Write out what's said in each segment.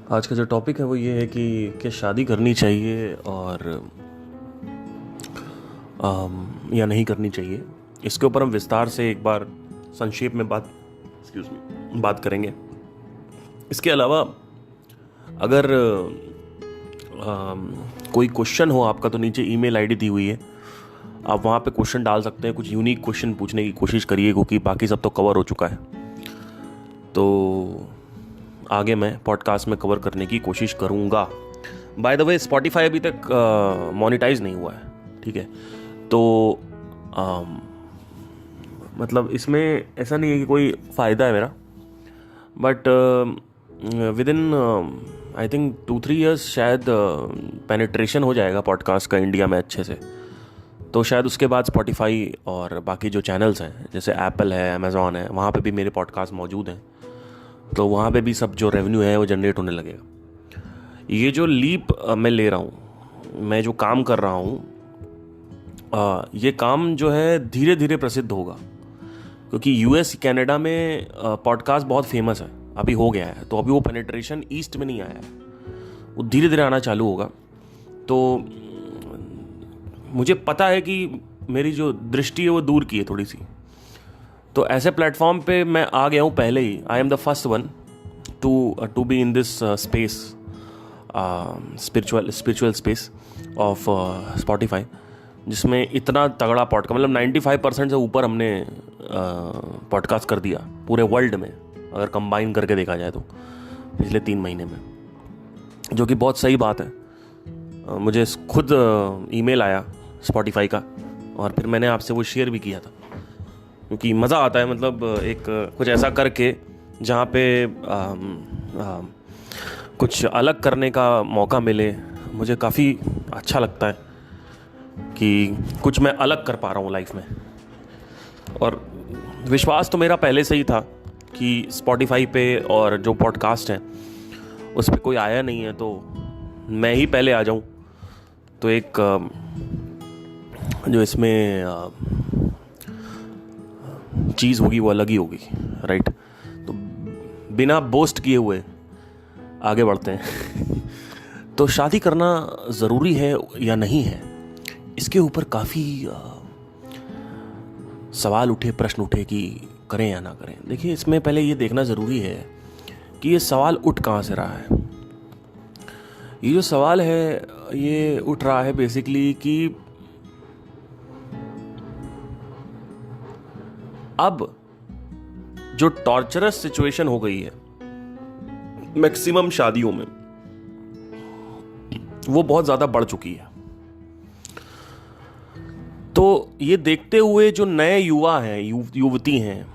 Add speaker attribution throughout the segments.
Speaker 1: आज का जो टॉपिक है वो ये है कि क्या शादी करनी चाहिए और या नहीं करनी चाहिए। इसके ऊपर हम विस्तार से एक बार संक्षेप में बात करेंगे। इसके अलावा अगर कोई क्वेश्चन हो आपका तो नीचे ईमेल आईडी दी हुई है, आप वहाँ पे क्वेश्चन डाल सकते हैं। कुछ यूनिक क्वेश्चन पूछने की कोशिश करिए क्योंकि बाकी सब तो कवर हो चुका है, तो आगे मैं पॉडकास्ट में कवर करने की कोशिश करूँगा। बाय द वे स्पॉटिफाई अभी तक मोनेटाइज नहीं हुआ है, ठीक है। तो मतलब इसमें ऐसा नहीं है कि कोई फ़ायदा है मेरा, but with in I think 2-3 years शायद पेनिट्रेशन हो जाएगा पॉडकास्ट का इंडिया में अच्छे से। तो शायद उसके बाद स्पॉटिफाई और बाकी जो चैनल्स हैं जैसे एप्पल है, अमेज़ॉन है, वहाँ पे भी मेरे पॉडकास्ट मौजूद हैं, तो वहाँ पे भी सब जो रेवेन्यू है वो जनरेट होने लगेगा। ये जो लीप मैं ले रहा हूँ, मैं जो काम कर रहा हूँ, ये काम जो है धीरे धीरे प्रसिद्ध होगा क्योंकि यूएस कनाडा में पॉडकास्ट बहुत फेमस है, अभी हो गया है। तो अभी वो पेनिट्रेशन ईस्ट में नहीं आया है, वो धीरे धीरे आना चालू होगा। तो मुझे पता है कि मेरी जो दृष्टि है वो दूर की है थोड़ी सी, तो ऐसे प्लेटफॉर्म पे मैं आ गया हूँ पहले ही। I am the first one to be in this space, spiritual space of Spotify, जिसमें इतना तगड़ा पॉडकास्ट, मतलब 95% से ऊपर हमने पॉडकास्ट कर दिया पूरे वर्ल्ड में, अगर कंबाइन करके देखा जाए तो पिछले 3 महीने में, जो कि बहुत सही बात है। मुझे खुद ईमेल आया स्पॉटिफाई का और फिर मैंने आपसे वो शेयर भी किया था क्योंकि मज़ा आता है, मतलब एक कुछ ऐसा करके जहाँ पे कुछ अलग करने का मौका मिले। मुझे काफ़ी अच्छा लगता है कि कुछ मैं अलग कर पा रहा हूँ लाइफ में, और विश्वास तो मेरा पहले से ही था कि स्पॉटिफाई पे और जो पॉडकास्ट हैं उस पर कोई आया नहीं है तो मैं ही पहले आ जाऊँ, तो एक जो इसमें चीज़ होगी वो अलग ही होगी, राइट। तो बिना बोस्ट किए हुए आगे बढ़ते हैं। तो शादी करना ज़रूरी है या नहीं है, इसके ऊपर काफ़ी सवाल उठे, प्रश्न उठे कि करें या ना करें। देखिए, इसमें पहले ये देखना ज़रूरी है कि ये सवाल उठ कहाँ से रहा है। ये जो सवाल है ये उठ रहा है बेसिकली कि अब जो टॉर्चरस सिचुएशन हो गई है मैक्सिमम शादियों में, वो बहुत ज़्यादा बढ़ चुकी है। तो ये देखते हुए जो नए युवा हैं, युवती हैं,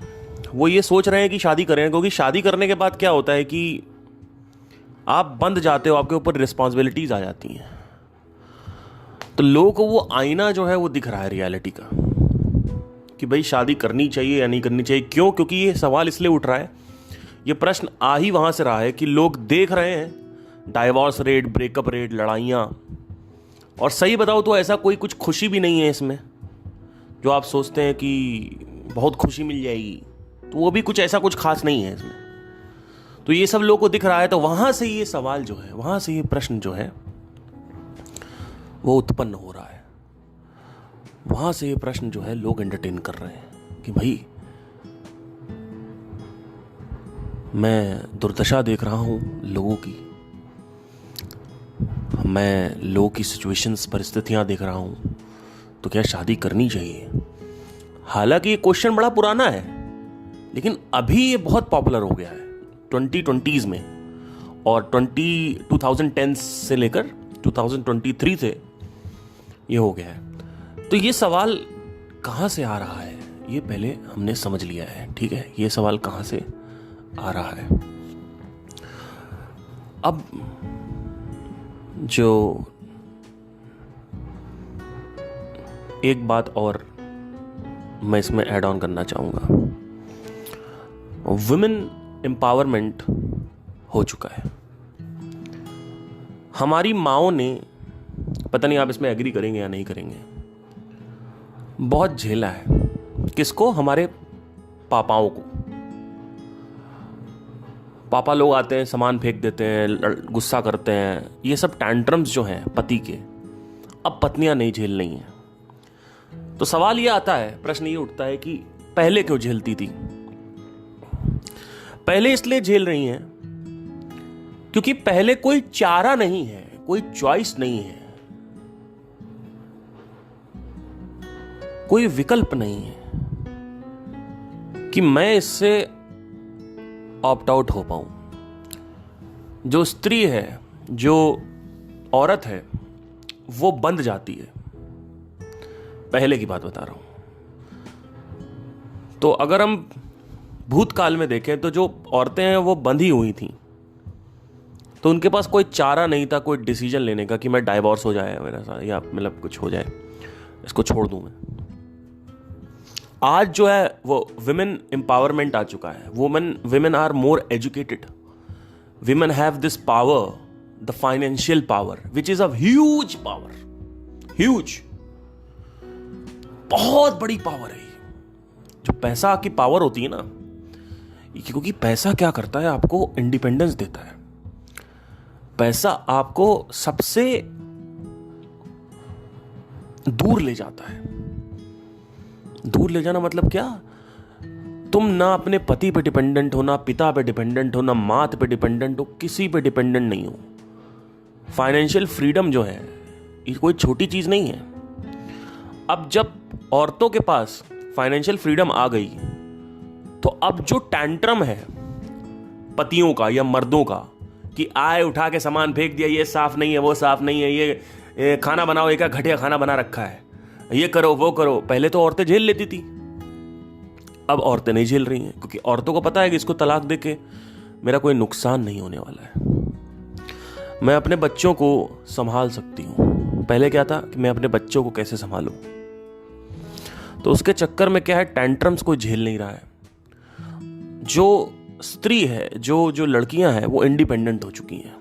Speaker 1: वो ये सोच रहे हैं कि शादी करें, क्योंकि शादी करने के बाद क्या होता है कि आप बंध जाते हो, आपके ऊपर रिस्पॉन्सिबिलिटीज आ जाती हैं। तो लोगों को वो आईना जो है वो दिख रहा है रियलिटी का कि भाई शादी करनी चाहिए या नहीं करनी चाहिए। क्यों? क्योंकि ये सवाल इसलिए उठ रहा है, ये प्रश्न आ ही वहाँ से रहा है कि लोग देख रहे हैं डाइवोर्स रेट, ब्रेकअप रेट, लड़ाइयाँ, और सही बताओ तो ऐसा कोई कुछ खुशी भी नहीं है इसमें। जो आप सोचते हैं कि बहुत खुशी मिल जाएगी, तो वो भी कुछ ऐसा कुछ खास नहीं है इसमें। तो ये सब लोगों को दिख रहा है, तो वहाँ से ये सवाल जो है, वहाँ से ये प्रश्न जो है वो उत्पन्न हो रहा है। वहाँ से ये प्रश्न जो है लोग एंटरटेन कर रहे हैं कि भाई मैं दुर्दशा देख रहा हूँ लोगों की, मैं लोगों की सिचुएशंस, परिस्थितियाँ देख रहा हूँ, तो क्या शादी करनी चाहिए। हालांकि ये क्वेश्चन बड़ा पुराना है, लेकिन अभी ये बहुत पॉपुलर हो गया है 2020s में, और 2010 से लेकर 2023 से ये हो गया है। तो ये सवाल कहाँ से आ रहा है ये पहले हमने समझ लिया है, ठीक है। ये सवाल कहाँ से आ रहा है। अब जो एक बात और मैं इसमें ऐड ऑन करना चाहूँगा, वुमेन एम्पावरमेंट हो चुका है। हमारी माओं ने, पता नहीं आप इसमें एग्री करेंगे या नहीं करेंगे, बहुत झेला है। किसको? हमारे पापाओं को। पापा लोग आते हैं, सामान फेंक देते हैं, गुस्सा करते हैं, ये सब टैंट्रम्स जो हैं पति के, अब पत्नियां नहीं झेल रही हैं। तो सवाल ये आता है, प्रश्न ये उठता है कि पहले क्यों झेलती थी? पहले इसलिए झेल रही हैं क्योंकि पहले कोई चारा नहीं है, कोई चॉइस नहीं है, कोई विकल्प नहीं है कि मैं इससे ऑप्ट आउट हो पाऊं। जो स्त्री है, जो औरत है, वो बंध जाती है। पहले की बात बता रहा हूं। तो अगर हम भूतकाल में देखें तो जो औरतें हैं वो बंधी हुई थीं, तो उनके पास कोई चारा नहीं था कोई डिसीजन लेने का कि मैं डाइवोर्स हो जाए मेरा साथ, या मतलब कुछ हो जाए, इसको छोड़ दूं मैं। आज जो है वो विमेन एम्पावरमेंट आ चुका है। Women are more educated, women have this power, the financial power, which is a huge power, huge, बहुत बड़ी पावर है। जो पैसा की पावर होती है ना, क्योंकि पैसा क्या करता है, आपको इंडिपेंडेंस देता है। पैसा आपको सबसे दूर ले जाता है। दूर ले जाना मतलब क्या? तुम ना अपने पति पे डिपेंडेंट हो, ना पिता पे डिपेंडेंट हो, ना मात पे डिपेंडेंट हो, किसी पे डिपेंडेंट नहीं हो। फाइनेंशियल फ्रीडम जो है ये कोई छोटी चीज नहीं है। अब जब औरतों के पास फाइनेंशियल फ्रीडम आ गई, तो अब जो टैंट्रम है पतियों का या मर्दों का कि आए उठा के सामान फेंक दिया, ये साफ नहीं है, वो साफ नहीं है, ये खाना बनाओ, ये क्या घटिया खाना बना रखा है, ये करो वो करो। पहले तो औरतें झेल लेती थी, अब औरतें नहीं झेल रही हैं, क्योंकि औरतों को पता है कि इसको तलाक देके मेरा कोई नुकसान नहीं होने वाला है, मैं अपने बच्चों को संभाल सकती हूं। पहले क्या था कि मैं अपने बच्चों को कैसे संभालूं, तो उसके चक्कर में क्या है, टैंट्रम्स कोई झेल नहीं रहा है। जो स्त्री है, जो लड़कियां हैं, वो इंडिपेंडेंट हो चुकी हैं।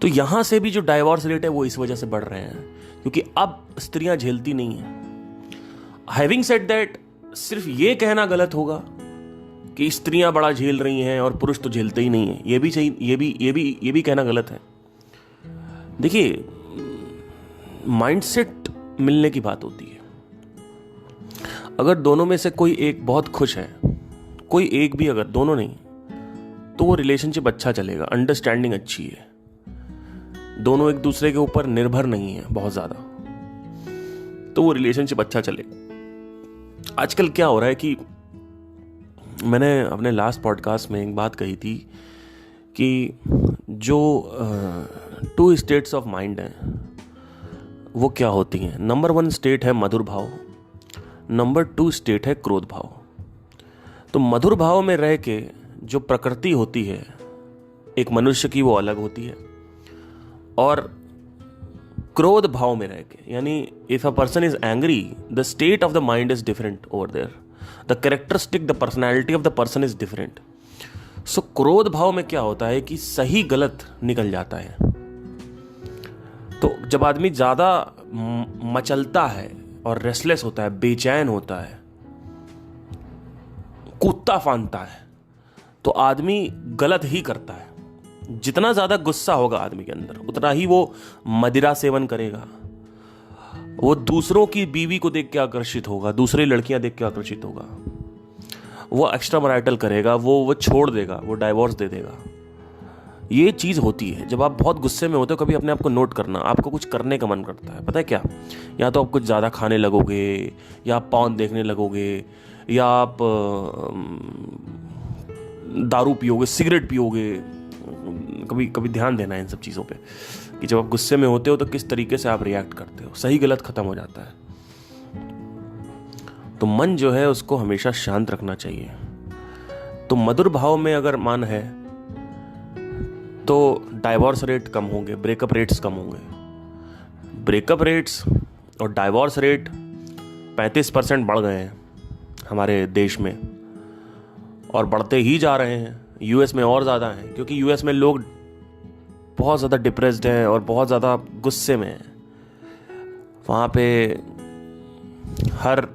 Speaker 1: तो यहां से भी जो डाइवोर्स रेट है वो इस वजह से बढ़ रहे हैं, क्योंकि अब स्त्रियां झेलती नहीं हैं। हैविंग सेड दैट, सिर्फ ये कहना गलत होगा कि स्त्रियां बड़ा झेल रही हैं और पुरुष तो झेलते ही नहीं है। ये भी चाहिए, ये भी कहना गलत है। देखिए, माइंडसेट मिलने की बात होती है। अगर दोनों में से कोई एक बहुत खुश है, कोई एक भी, अगर दोनों नहीं, तो वो रिलेशनशिप अच्छा चलेगा, अंडरस्टैंडिंग अच्छी है, दोनों एक दूसरे के ऊपर निर्भर नहीं है बहुत ज्यादा, तो वो रिलेशनशिप अच्छा चलेगा। आजकल क्या हो रहा है कि मैंने अपने लास्ट पॉडकास्ट में एक बात कही थी कि जो 2 स्टेट्स ऑफ माइंड हैं वो क्या होती हैं। नंबर 1 स्टेट है मधुर भाव, नंबर 2 स्टेट है क्रोध भाव। तो मधुर भाव में रह के जो प्रकृति होती है एक मनुष्य की, वो अलग होती है, और क्रोध भाव में रह के, यानी if a person is angry, the state of the mind is different over there, the characteristic, the personality of the person is different. So क्रोध भाव में क्या होता है कि सही गलत निकल जाता है। तो जब आदमी ज्यादा मचलता है और रेस्टलेस होता है, बेचैन होता है, कूदता फांदता है, तो आदमी गलत ही करता है। जितना ज्यादा गुस्सा होगा आदमी के अंदर, उतना ही वो मदिरा सेवन करेगा, वो दूसरों की बीवी को देख के आकर्षित होगा, दूसरी लड़कियां देख के आकर्षित होगा, वो एक्स्ट्रा मैरिटल करेगा, वो छोड़ देगा, वो डाइवोर्स दे देगा। ये चीज होती है जब आप बहुत गुस्से में होते हो। कभी अपने आप को नोट करना, आपको कुछ करने का मन करता है, पता है क्या? या तो आप कुछ ज्यादा खाने लगोगे, या आप पॉर्न देखने लगोगे, या आप दारू पियोगे, सिगरेट पियोगे। कभी कभी ध्यान देना है इन सब चीज़ों पे कि जब आप गुस्से में होते हो तो किस तरीके से आप रिएक्ट करते हो। सही गलत खत्म हो जाता है। तो मन जो है उसको हमेशा शांत रखना चाहिए। तो मधुर भाव में अगर मन है तो डाइवोर्स रेट कम होंगे, ब्रेकअप रेट्स कम होंगे। ब्रेकअप रेट्स और डाइवोर्स रेट 35% बढ़ गए हैं हमारे देश में, और बढ़ते ही जा रहे हैं। यूएस में और ज़्यादा हैं, क्योंकि यूएस में लोग बहुत ज़्यादा डिप्रेस्ड हैं और बहुत ज़्यादा गुस्से में हैं। वहाँ पे हर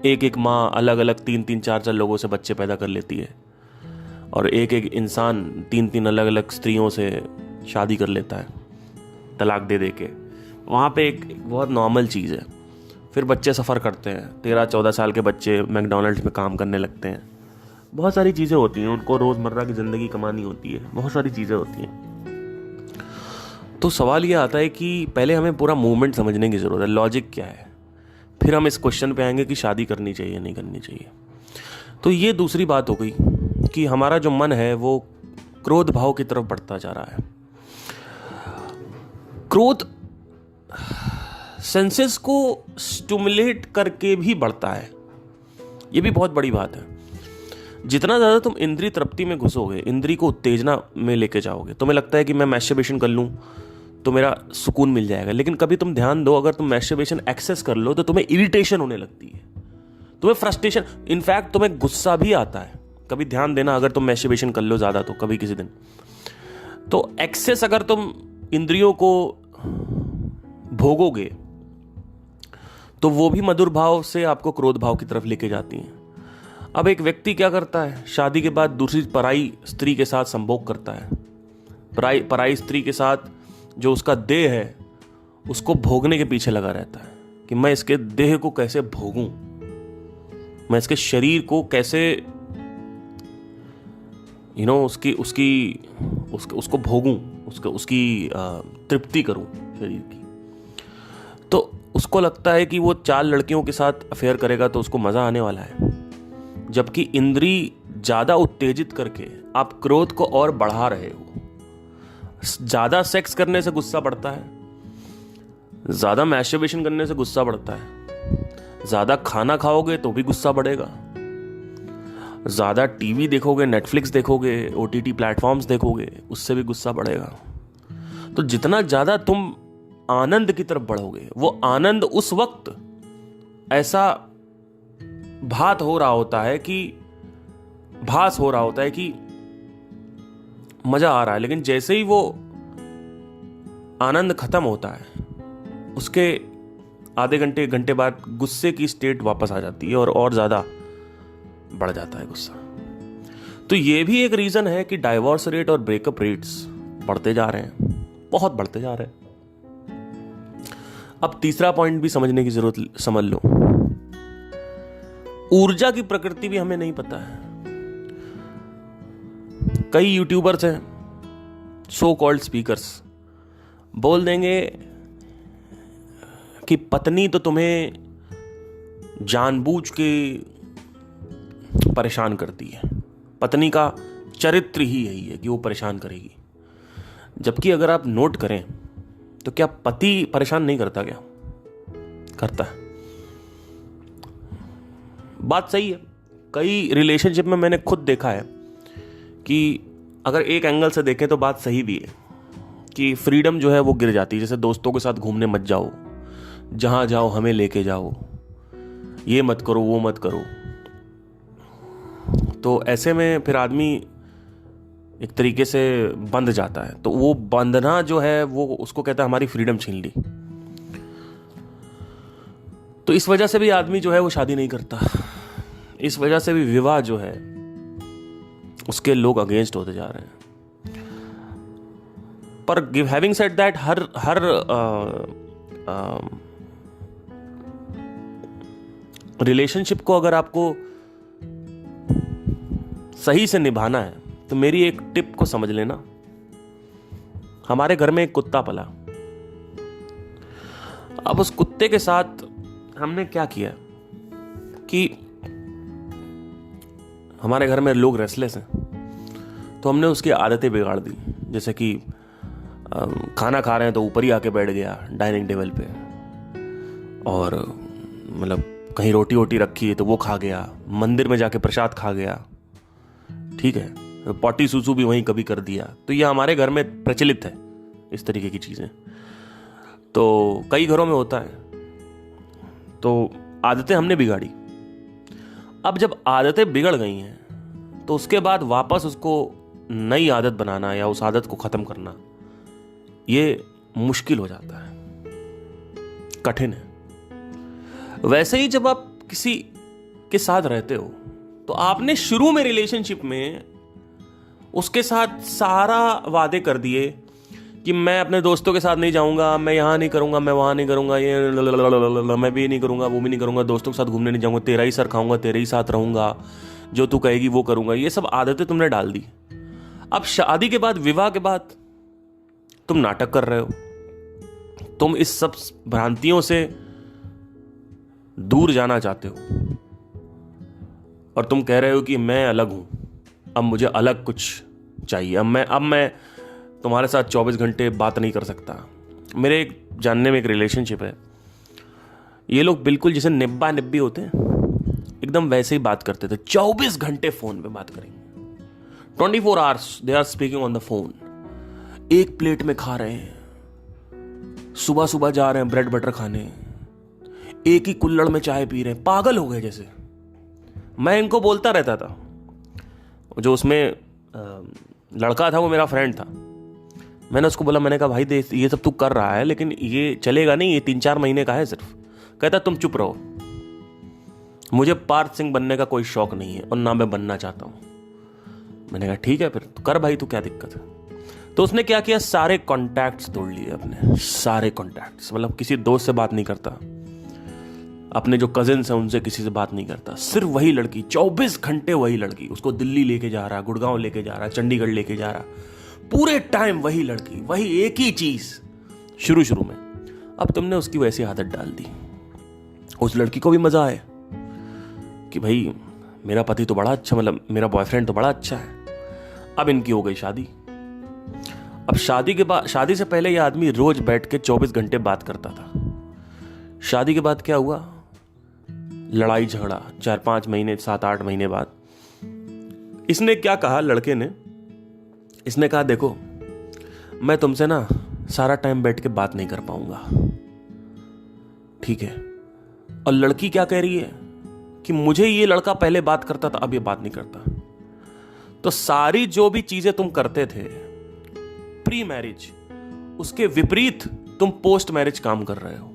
Speaker 1: एक माँ अलग अलग 3-3, 4-4 लोगों से बच्चे पैदा कर लेती है, और एक एक इंसान 3-3 अलग अलग स्त्रियों से शादी कर लेता है तलाक दे दे के, वहाँ पे एक बहुत नॉर्मल चीज़ है। फिर बच्चे सफ़र करते हैं, 13-14 साल के बच्चे मैकडोनल्ड्स में काम करने लगते हैं, बहुत सारी चीज़ें होती हैं, उनको रोज़मर्रा की ज़िंदगी कमानी होती है, बहुत सारी चीज़ें होती हैं। तो सवाल ये आता है कि पहले हमें पूरा मूवमेंट समझने की ज़रूरत है, लॉजिक क्या है, फिर हम इस क्वेश्चन पे आएंगे कि शादी करनी चाहिए नहीं करनी चाहिए। तो ये दूसरी बात हो गई कि हमारा जो मन है वो क्रोध भाव की तरफ बढ़ता जा रहा है। क्रोध सेंसेस को स्टिमुलेट करके भी बढ़ता है, ये भी बहुत बड़ी बात है। जितना ज़्यादा तुम इंद्रिय तृप्ति में घुसोगे, इंद्रिय को उत्तेजना में लेके जाओगे, तुम्हें लगता है कि मैं मैस्टरबेशन कर लूँ तो मेरा सुकून मिल जाएगा, लेकिन कभी तुम ध्यान दो, अगर तुम मैस्टरबेशन एक्सेस कर लो तो तुम्हें इरिटेशन होने लगती है, तुम्हें फ्रस्ट्रेशन, इनफैक्ट तुम्हें गुस्सा भी आता है। कभी ध्यान देना, अगर तुम मैस्टरबेशन कर लो ज़्यादा तो कभी किसी दिन, तो एक्सेस अगर तुम इंद्रियों को भोगोगे तो वो भी मधुर भाव से आपको क्रोध भाव की तरफ लेके जाती हैं। अब एक व्यक्ति क्या करता है, शादी के बाद दूसरी पराई स्त्री के साथ संभोग करता है, पराई स्त्री के साथ जो उसका देह है उसको भोगने के पीछे लगा रहता है कि मैं इसके देह को कैसे भोगूं, मैं इसके शरीर को कैसे उसको भोगूं, उसकी तृप्ति करूं शरीर की। तो उसको लगता है कि वो 4 लड़कियों के साथ अफेयर करेगा तो उसको मजा आने वाला है, जबकि इंद्री ज्यादा उत्तेजित करके आप क्रोध को और बढ़ा रहे हो। ज्यादा सेक्स करने से गुस्सा बढ़ता है, ज्यादा मैस्टरबेशन करने से गुस्सा बढ़ता है, ज्यादा खाना खाओगे तो भी गुस्सा बढ़ेगा, ज्यादा टीवी देखोगे, नेटफ्लिक्स देखोगे, ओटीटी प्लेटफॉर्म्स देखोगे, उससे भी गुस्सा बढ़ेगा। तो जितना ज्यादा तुम आनंद की तरफ बढ़ोगे, वो आनंद उस वक्त ऐसा भास हो रहा होता है कि मजा आ रहा है, लेकिन जैसे ही वो आनंद खत्म होता है उसके आधे घंटे बाद गुस्से की स्टेट वापस आ जाती है और ज्यादा बढ़ जाता है गुस्सा। तो ये भी एक रीजन है कि डाइवोर्स रेट और ब्रेकअप रेट्स बढ़ते जा रहे हैं, बहुत बढ़ते जा रहे हैं। अब तीसरा पॉइंट भी समझने की जरूरत, समझ लो, ऊर्जा की प्रकृति भी हमें नहीं पता है। कई यूट्यूबर्स हैं, सो कॉल्ड स्पीकर्स, बोल देंगे कि पत्नी तो तुम्हें जानबूझ के परेशान करती है, पत्नी का चरित्र ही यही है कि वो परेशान करेगी। जबकि अगर आप नोट करें तो क्या पति परेशान नहीं करता? क्या करता है? बात सही है। कई रिलेशनशिप में मैंने खुद देखा है कि अगर एक एंगल से देखें तो बात सही भी है कि फ्रीडम जो है वो गिर जाती है। जैसे दोस्तों के साथ घूमने मत जाओ, जहां जाओ हमें लेके जाओ, ये मत करो वो मत करो। तो ऐसे में फिर आदमी एक तरीके से बंध जाता है। तो वो बंधना जो है वो उसको कहता है हमारी फ्रीडम छीन ली। तो इस वजह से भी आदमी जो है वो शादी नहीं करता। इस वजह से भी विवाह जो है उसके लोग अगेंस्ट होते जा रहे हैं। पर having said that, her relationship को अगर आपको सही से निभाना है तो मेरी एक टिप को समझ लेना। हमारे घर में एक कुत्ता पला। अब उस कुत्ते के साथ हमने क्या किया कि हमारे घर में लोग रेस्टलेस हैं, तो हमने उसकी आदतें बिगाड़ दी। जैसे कि खाना खा रहे हैं तो ऊपर ही आके बैठ गया डाइनिंग टेबल पे, और मतलब कहीं रोटी वोटी रखी है तो वो खा गया, मंदिर में जाके प्रसाद खा गया, ठीक है, पॉटी सूसू भी वहीं कभी कर दिया। तो ये हमारे घर में प्रचलित है इस तरीके की चीजें, तो कई घरों में होता है। तो आदतें हमने बिगाड़ी। अब जब आदतें बिगड़ गई हैं तो उसके बाद वापस उसको नई आदत बनाना या उस आदत को खत्म करना ये मुश्किल हो जाता है, कठिन है। वैसे ही जब आप किसी के साथ रहते हो तो आपने शुरू में रिलेशनशिप में उसके साथ सारा वादे कर दिए कि मैं अपने दोस्तों के साथ नहीं जाऊंगा, मैं यहाँ नहीं करूंगा, मैं वहाँ नहीं करूंगा, ये मैं भी नहीं करूंगा, वो भी नहीं करूंगा, दोस्तों के साथ घूमने नहीं जाऊंगा, तेरा ही सर खाऊंगा, तेरे ही साथ रहूंगा, जो तू कहेगी वो करूंगा। ये सब आदतें तुमने डाल दी। अब शादी के बाद, विवाह के बाद तुम नाटक कर रहे हो, तुम इस सब भ्रांतियों से दूर जाना चाहते हो और तुम कह रहे हो कि मैं अलग हूं, अब मुझे अलग कुछ चाहिए, अब मैं तुम्हारे साथ 24 घंटे बात नहीं कर सकता। मेरे एक जानने में एक रिलेशनशिप है, ये लोग बिल्कुल जैसे निब्बा निब्बी होते हैं, एकदम वैसे ही बात करते थे। 24 घंटे फोन पे बात करेंगे, 24 hours they are speaking on the phone. एक प्लेट में खा रहे हैं, सुबह सुबह जा रहे हैं ब्रेड बटर खाने, एक ही कुल्हड़ में चाय पी रहे हैं, पागल हो गए जैसे। मैं इनको बोलता रहता था, जो उसमें लड़का था वो मेरा फ्रेंड था, मैंने उसको बोला, मैंने कहा भाई देख ये सब तू कर रहा है लेकिन ये चलेगा नहीं, ये 3-4 महीने का है सिर्फ। कहता तुम चुप रहो, मुझे पार्थ सिंह बनने का कोई शौक नहीं है और ना मैं बनना चाहता हूं। मैंने कहा ठीक है फिर तो कर भाई, तू क्या दिक्कत है। तो उसने क्या किया, सारे कॉन्टैक्ट्स तोड़ लिए अपने, सारे कॉन्टैक्ट्स, मतलब किसी दोस्त से बात नहीं करता, अपने जो कजिन्स हैं उनसे किसी से बात नहीं करता, सिर्फ वही लड़की, 24 घंटे वही लड़की। उसको दिल्ली लेके जा रहा, गुड़गांव लेके जा रहा, चंडीगढ़ लेके जा रहा, पूरे टाइम वही लड़की, वही एक ही चीज शुरू में। अब तुमने उसकी वैसी आदत डाल दी, उस लड़की को भी मजा आए कि भाई मेरा पति तो बड़ा अच्छा, मतलब मेरा बॉयफ्रेंड तो बड़ा अच्छा है। अब इनकी हो गई शादी। अब शादी के बाद, शादी से पहले यह आदमी रोज बैठ के 24 घंटे बात करता था। शादी के बाद क्या हुआ, लड़ाई झगड़ा, 4-5 महीने, 7-8 महीने बाद इसने क्या कहा, लड़के ने, इसने कहा देखो मैं तुमसे ना सारा टाइम बैठ के बात नहीं कर पाऊंगा, ठीक है। और लड़की क्या कह रही है कि मुझे ये लड़का पहले बात करता था, अब ये बात नहीं करता। तो सारी जो भी चीजें तुम करते थे प्री मैरिज, उसके विपरीत तुम पोस्ट मैरिज काम कर रहे हो।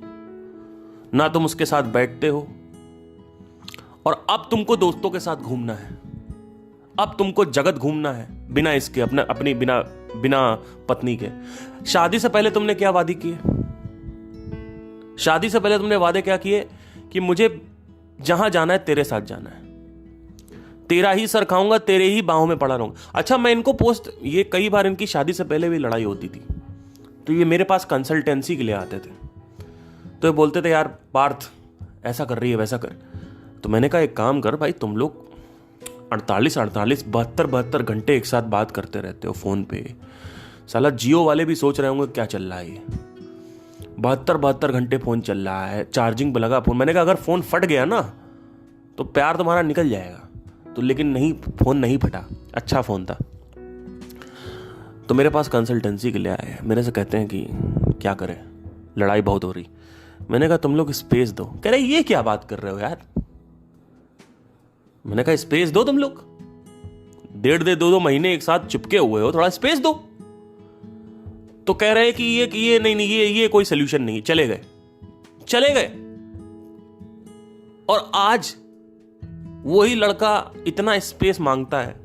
Speaker 1: ना तुम उसके साथ बैठते हो, और अब तुमको दोस्तों के साथ घूमना है, अब तुमको जगत घूमना है बिना इसके, अपनी बिना पत्नी के। शादी से पहले तुमने क्या वादे किए, शादी से पहले तुमने वादे क्या किए कि मुझे जहां जाना है तेरे साथ जाना है, तेरा ही सर खाऊंगा, तेरे ही बाहों में पड़ा रहूंगा। अच्छा, मैं इनको ये कई बार इनकी शादी से पहले भी लड़ाई होती थी, तो ये मेरे पास कंसल्टेंसी के लिए आते थे, तो ये बोलते थे यार पार्थ ऐसा कर रही है, वैसा कर। तो मैंने कहा एक काम कर भाई, तुम लोग 48, 72 घंटे एक साथ बात करते रहते हो फोन पे, साला जियो वाले भी सोच रहे होंगे क्या चल रहा है ये, 72 घंटे फोन चल रहा है, चार्जिंग पे लगा फोन। मैंने कहा अगर फोन फट गया ना तो प्यार तुम्हारा निकल जाएगा। तो लेकिन नहीं, फोन नहीं फटा, अच्छा फोन था। तो मेरे पास कंसल्टेंसी के लिए आए, मेरे से कहते हैं कि क्या करें, लड़ाई बहुत हो रही। मैंने कहा तुम लोग स्पेस दो। कह रहे ये क्या बात कर रहे हो यार। मैंने कहा स्पेस दो, तुम लोग 1.5-2 महीने एक साथ चिपके हुए हो, थोड़ा स्पेस दो। तो कह रहे कि ये नहीं ये कोई सोल्यूशन नहीं, चले गए। और आज वही लड़का इतना स्पेस मांगता है,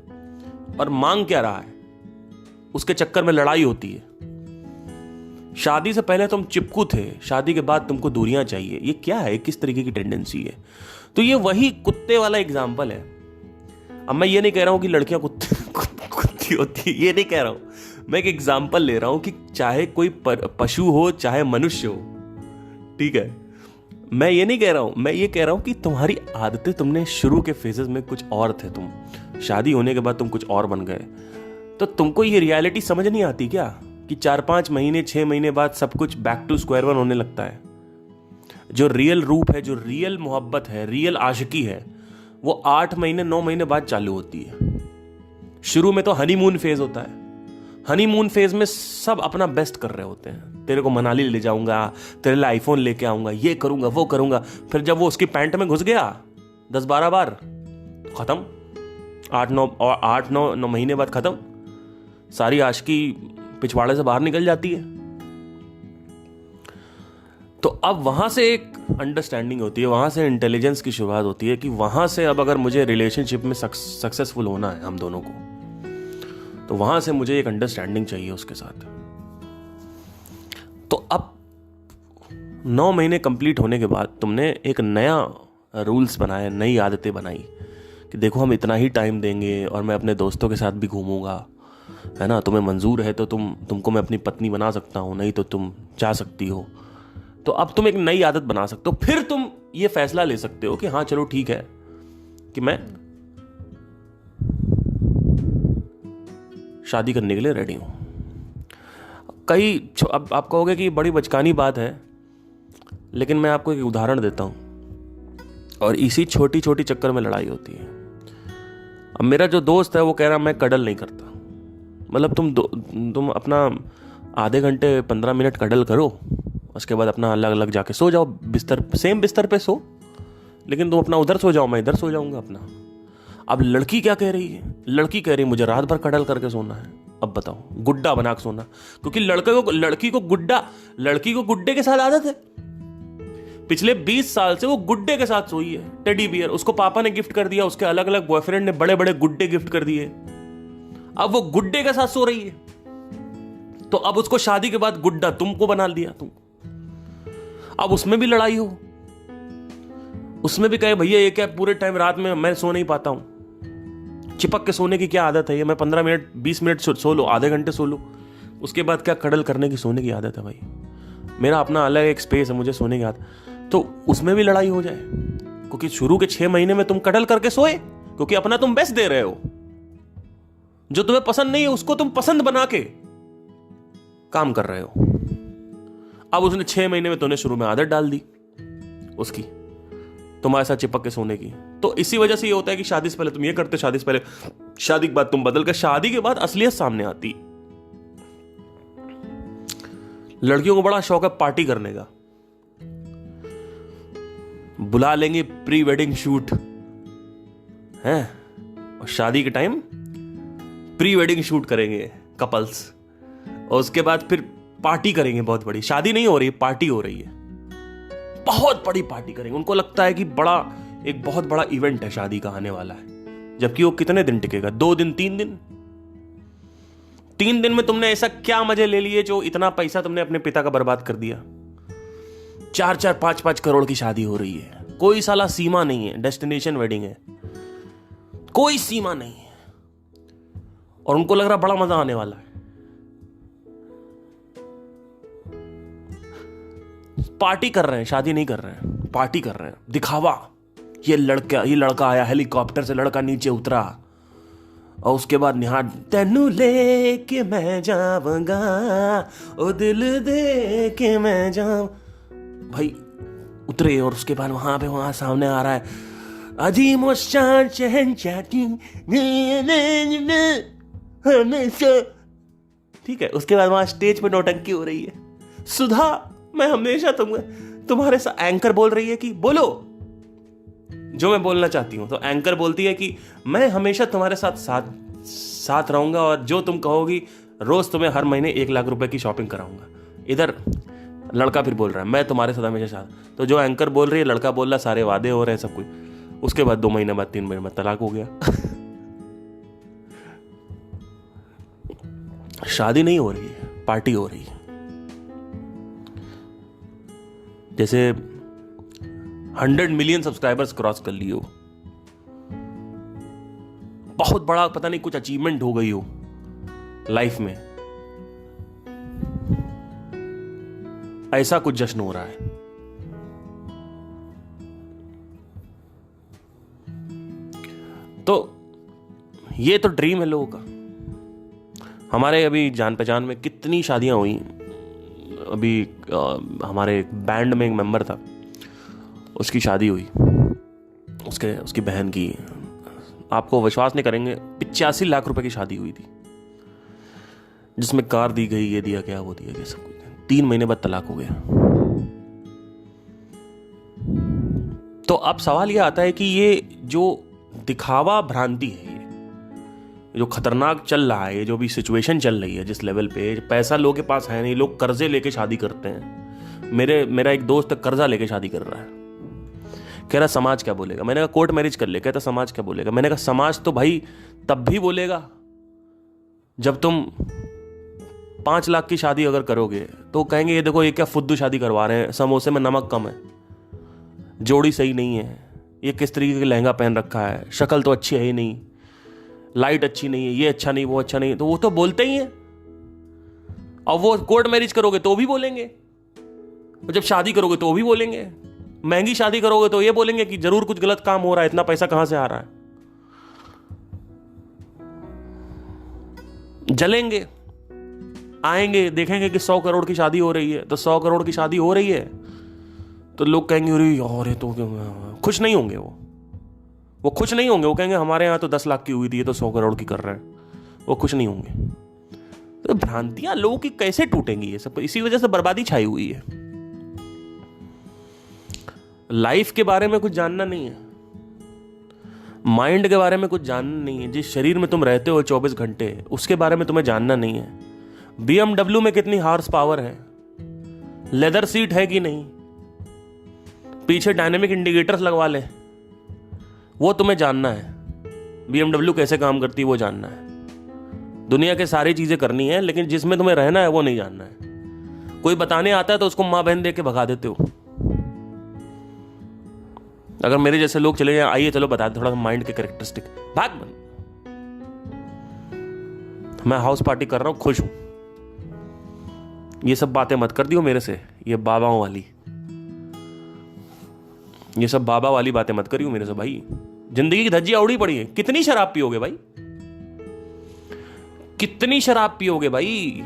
Speaker 1: और मांग क्या रहा है, उसके चक्कर में लड़ाई होती है। शादी से पहले तुम चिपकू थे, शादी के बाद तुमको दूरियां चाहिए। ये क्या है, किस तरीके की टेंडेंसी है। तो ये वही कुत्ते वाला एग्जाम्पल है। अब मैं ये नहीं कह रहा हूं कि लड़कियां कुत्ती होती है, ये नहीं कह रहा हूं। मैं एक एग्जाम्पल ले रहा हूं कि चाहे कोई पशु हो चाहे मनुष्य हो, ठीक है। मैं ये नहीं कह रहा हूं, मैं ये कह रहा हूं कि तुम्हारी आदतें, तुमने शुरू के फेजेस में कुछ और थे, तुम शादी होने के बाद तुम कुछ और बन गए। तो तुमको ये रियलिटी समझ नहीं आती क्या कि 4-5 महीने 6 महीने बाद सब कुछ बैक टू स्क्वायर वन होने लगता है। जो रियल रूप है, जो रियल मोहब्बत है, रियल आशिकी है, वो 8 महीने 9 महीने बाद चालू होती है। शुरू में तो हनीमून फेज होता है। हनीमून फेज में सब अपना बेस्ट कर रहे होते हैं, तेरे को मनाली ले जाऊंगा, तेरे लिए आईफोन लेके आऊंगा, ये करूंगा वो करूंगा। फिर जब वो उसकी पैंट में घुस गया 10-12 बार, खत्म। 8-9 महीने बाद खत्म, सारी आशिकी पिछवाड़े से बाहर निकल जाती है। तो अब वहां से एक अंडरस्टैंडिंग होती है, वहां से इंटेलिजेंस की शुरुआत होती है कि वहां से अब अगर मुझे रिलेशनशिप में सक्सेसफुल होना है हम दोनों को, तो वहां से मुझे एक अंडरस्टैंडिंग चाहिए उसके साथ। तो अब 9 महीने कंप्लीट होने के बाद तुमने एक नया रूल्स बनाया, नई आदतें बनाई कि देखो हम इतना ही टाइम देंगे और मैं अपने दोस्तों के साथ भी घूमूंगा, है ना, तुम्हें मंजूर है तो तुमको मैं अपनी पत्नी बना सकता हूँ, नहीं तो तुम जा सकती हो। तो अब तुम एक नई आदत बना सकते हो। फिर तुम ये फैसला ले सकते हो कि हाँ चलो ठीक है कि मैं शादी करने के लिए रेडी हूं। अब आप कहोगे कि बड़ी बचकानी बात है, लेकिन मैं आपको एक उदाहरण देता हूं, और इसी छोटी छोटी चक्कर में लड़ाई होती है। अब मेरा जो दोस्त है वो कह रहा मैं कडल नहीं करता। मतलब तुम अपना आधे घंटे 15 मिनट कडल करो, उसके बाद अपना अलग अलग जाके सो जाओ, सेम बिस्तर पे सो, लेकिन तुम अपना उधर सो जाओ, मैं इधर सो जाऊंगा अपना। अब लड़की क्या कह रही है? लड़की कह रही है मुझे रात भर कडल करके सोना है। अब बताओ, गुड्डा बना के सोना, क्योंकि लड़की को गुड्डे के साथ आदत है। पिछले 20 साल से वो गुड्डे के साथ सोई है, टेडी बियर उसको पापा ने गिफ्ट कर दिया, उसके अलग अलग बॉयफ्रेंड ने बड़े बड़े गुड्डे गिफ्ट कर दिए, अब वो गुड्डे के साथ सो रही है। तो अब उसको शादी के बाद गुड्डा तुमको बना दिया अब उसमें भी लड़ाई हो, उसमें भी कहे भैया ये क्या पूरे टाइम रात में मैं सो नहीं पाता हूं, चिपक के सोने की क्या आदत है, ये मैं 15 मिनट 20 मिनट सो लो, आधे घंटे सो लो, उसके बाद क्या कडल करने की सोने की आदत है। भाई मेरा अपना अलग एक स्पेस है, मुझे सोने की आदत, तो उसमें भी लड़ाई हो जाए, क्योंकि शुरू के 6 महीने में तुम कडल करके सोए, क्योंकि अपना तुम बेस्ट दे रहे हो, जो तुम्हें पसंद नहीं है उसको तुम पसंद बना के काम कर रहे हो। अब उसने 6 महीने में तुमने शुरू में आदत डाल दी उसकी तुम्हारे साथ चिपक के सोने की। तो इसी वजह से ये होता है कि शादी से पहले तुम ये करते, शादी से पहले, शादी के बाद तुम बदल कर, शादी के बाद असलियत सामने आती। लड़कियों को बड़ा शौक है पार्टी करने का, बुला लेंगे प्री वेडिंग शूट है, और शादी के टाइम प्री वेडिंग शूट करेंगे कपल्स, और उसके बाद फिर पार्टी करेंगे बहुत बड़ी। शादी नहीं हो रही, पार्टी हो रही है, बहुत बड़ी पार्टी करेंगे। उनको लगता है कि एक बहुत बड़ा इवेंट है शादी का आने वाला है, जबकि वो कितने दिन टिकेगा? 2 दिन 3 दिन। 3 दिन में तुमने ऐसा क्या मजे ले लिए जो इतना पैसा तुमने अपने पिता का बर्बाद कर दिया? 4-4 5-5 करोड़ की शादी हो रही है, कोई साला सीमा नहीं है, डेस्टिनेशन वेडिंग है, कोई सीमा नहीं है, और उनको लग रहा बड़ा मजा आने वाला है। पार्टी कर रहे हैं, शादी नहीं कर रहे हैं, पार्टी कर रहे हैं, दिखावा। ये लड़का आया हेलीकॉप्टर से, लड़का नीचे उतरा, और उसके बाद निहार तेनू लेके मैं जाऊंगा, ओ दिल दे के मैं जाऊं। भाई उतरे, और उसके बाद वहां सामने आ रहा है अजीम और शान शहंशाह, हमेशा, ठीक है। उसके बाद वहां स्टेज पे नौटंकी हो रही है, सुधा मैं हमेशा तुम्हारे साथ, एंकर बोल रही है कि बोलो जो मैं बोलना चाहती हूं, तो एंकर बोलती है कि मैं हमेशा तुम्हारे साथ रहूंगा, और जो तुम कहोगी रोज तुम्हें हर महीने 1 लाख रुपए की शॉपिंग कराऊंगा। इधर लड़का फिर बोल रहा है मैं तुम्हारे साथ हमेशा साथ। तो जो एंकर बोल रही है, लड़का बोल रहा सारे वादे हो रहे हैं सब कुछ, उसके बाद 2 महीने बाद 3 महीने बाद तलाक हो गया। शादी नहीं हो रही है, पार्टी हो रही है। जैसे 100 मिलियन सब्सक्राइबर्स क्रॉस कर लिए हो, बहुत बड़ा पता नहीं कुछ अचीवमेंट हो गई हो लाइफ में, ऐसा कुछ जश्न हो रहा है। तो ये तो ड्रीम है लोगों का। हमारे अभी जान पहचान में कितनी शादियां हुई। अभी हमारे बैंड में एक मेंबर था, उसकी शादी हुई, उसकी बहन की, आपको विश्वास नहीं करेंगे, 85 लाख रुपए की शादी हुई थी, जिसमें कार दी गई, ये दिया गया, वो दिया गया, सब कुछ। 3 महीने बाद तलाक हो गया। तो अब सवाल यह आता है कि ये जो दिखावा भ्रांति है, जो खतरनाक चल रहा है, ये जो भी सिचुएशन चल रही है, जिस लेवल पे पैसा लोगों के पास है नहीं, लोग कर्जे लेके शादी करते हैं। मेरा एक दोस्त कर्जा लेके शादी कर रहा है, कह रहा समाज क्या बोलेगा। मैंने कहा कोर्ट मैरिज कर ले, कहता समाज क्या बोलेगा। मैंने कहा समाज तो भाई तब भी बोलेगा जब तुम 5 लाख की शादी अगर करोगे तो कहेंगे ये देखो ये क्या फुद्दू शादी करवा रहे हैं, समोसे में नमक कम है, जोड़ी सही नहीं है, ये किस तरीके का लहंगा पहन रखा है, शक्ल तो अच्छी है ही नहीं, लाइट अच्छी नहीं है, ये अच्छा नहीं वो अच्छा नहीं, तो वो तो बोलते ही हैं। और वो कोर्ट मैरिज करोगे तो भी बोलेंगे, और जब शादी करोगे तो भी बोलेंगे, महंगी शादी करोगे तो ये बोलेंगे कि जरूर कुछ गलत काम हो रहा है, इतना पैसा कहां से आ रहा है। जलेंगे, आएंगे देखेंगे कि 100 करोड़ की शादी हो रही है, तो 100 करोड़ की शादी हो रही है तो लोग कहेंगे अरे यार ये तो खुश नहीं होंगे, वो खुश नहीं होंगे, वो कहेंगे हमारे यहाँ तो 10 लाख की हुई थी, ये तो 100 करोड़ की कर रहे हैं, वो खुश नहीं होंगे। तो भ्रांतियां लोगों की कैसे टूटेंगी, ये सब इसी वजह से बर्बादी छाई हुई है। लाइफ के बारे में कुछ जानना नहीं है, माइंड के बारे में कुछ जानना नहीं है, जिस शरीर में तुम रहते हो 24 घंटे उसके बारे में तुम्हें जानना नहीं है। BMW में कितनी हॉर्स पावर है, लेदर सीट है कि नहीं, पीछे डायनेमिक इंडिकेटर्स लगवा ले, वो तुम्हें जानना है। BMW कैसे काम करती है वो जानना है। दुनिया के सारी चीजें करनी है, लेकिन जिसमें तुम्हें रहना है वो नहीं जानना है। कोई बताने आता है तो उसको मां बहन दे के भगा देते हो। अगर मेरे जैसे लोग चले जाए, आइए चलो बता दे थोड़ा सा माइंड के कैरेक्टरिस्टिक, भाग बन, मैं हाउस पार्टी कर रहा हूं, खुश हूं, ये सब बातें मत कर दियो मेरे से, ये बाबाओं वाली, ये सब बाबा वाली बातें मत करियो मेरे से भाई। जिंदगी की धज्जियां उड़ी पड़ी है। कितनी शराब पियोगे भाई, कितनी शराब पियोगे भाई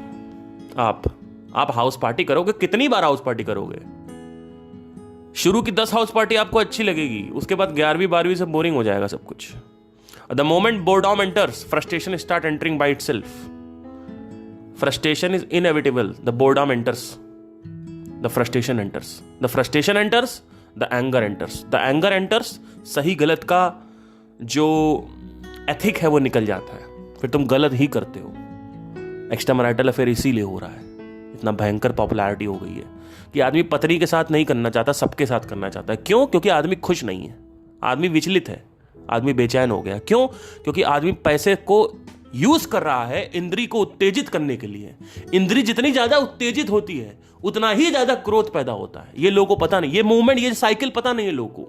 Speaker 1: आप हाउस पार्टी करोगे, कितनी बार हाउस पार्टी करोगे? शुरू की 10 हाउस पार्टी आपको अच्छी लगेगी, उसके बाद 11वीं 12वीं से बोरिंग हो जाएगा सब कुछ। The moment boredom enters, frustration start entering by itself. Frustration is inevitable, the boredom enters, the frustration enters, the frustration enters, the anger enters, the anger enters, सही गलत का जो एथिक है वो निकल जाता है, फिर तुम गलत ही करते हो। एक्स्ट्रा मैरिटल अफेयर इसीलिए हो रहा है, इतना भयंकर पॉपुलैरिटी हो गई है कि आदमी पत्नी के साथ नहीं करना चाहता, सबके साथ करना चाहता है। क्यों? क्योंकि आदमी खुश नहीं है, आदमी विचलित है, आदमी बेचैन हो गया। क्यों? क्योंकि आदमी पैसे को यूज कर रहा है इंद्री को उत्तेजित करने के लिए। इंद्री जितनी ज्यादा उत्तेजित होती है उतना ही ज्यादा क्रोध पैदा होता है। ये लोगों को पता नहीं, ये मूवमेंट, ये साइकिल पता नहीं है लोगों को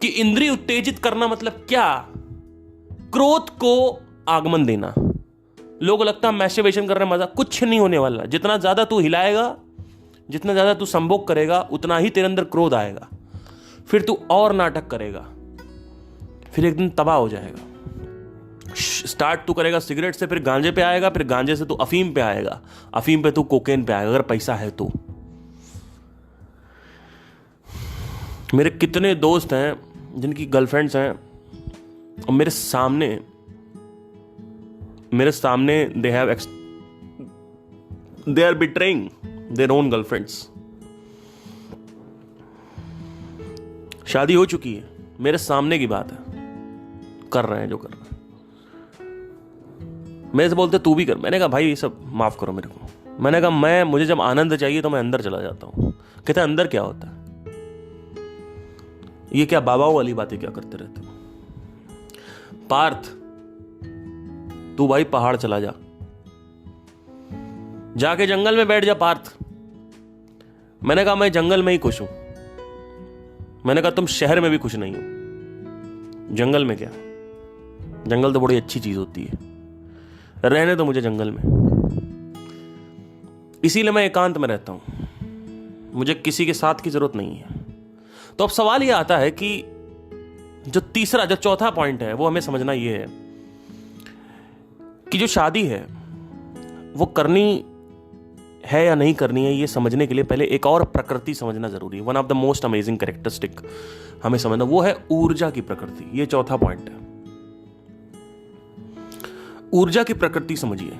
Speaker 1: कि इंद्री उत्तेजित करना मतलब क्या, क्रोध को आगमन देना। लोगों को लगता है मैस्टरबेशन कर रहे मजा, कुछ नहीं होने वाला। जितना ज्यादा तू हिलाएगा, जितना ज्यादा तू संभोग करेगा, उतना ही तेरे अंदर क्रोध आएगा, फिर तू और नाटक करेगा, फिर एक दिन तबाह हो जाएगा। स्टार्ट तू करेगा सिगरेट से, फिर गांजे पे आएगा, फिर गांजे से तू अफीम पे आएगा, अफीम पे तू कोकेन पे आएगा, अगर पैसा है तो। मेरे कितने दोस्त हैं जिनकी गर्लफ्रेंड्स हैं और मेरे सामने they are betraying their own girlfriends. शादी हो चुकी है, मेरे सामने की बात है, कर रहे हैं जो कर रहे हैं। मेरे से बोलते तू भी कर। मैंने कहा भाई ये सब माफ करो मेरे को। मैंने कहा मुझे जब आनंद चाहिए तो मैं अंदर चला जाता हूं। कहते अंदर क्या होता है? ये क्या बाबाओं वाली बातें क्या करते रहते हो? पार्थ, तू भाई पहाड़ चला जा, जाके जंगल में बैठ जा पार्थ। मैंने कहा मैं जंगल में ही खुश हूं। मैंने कहा तुम शहर में भी खुश नहीं हो, जंगल में क्या? जंगल तो बड़ी अच्छी चीज होती है, रहने दो मुझे जंगल में। इसीलिए मैं एकांत में रहता हूं, मुझे किसी के साथ की जरूरत नहीं है। तो अब सवाल यह आता है कि जो चौथा पॉइंट है वो हमें समझना यह है कि जो शादी है वो करनी है या नहीं करनी है, ये समझने के लिए पहले एक और प्रकृति समझना जरूरी है। One of the most amazing characteristic हमें समझना, वो है ऊर्जा की प्रकृति। ये चौथा पॉइंट है। ऊर्जा की प्रकृति समझिए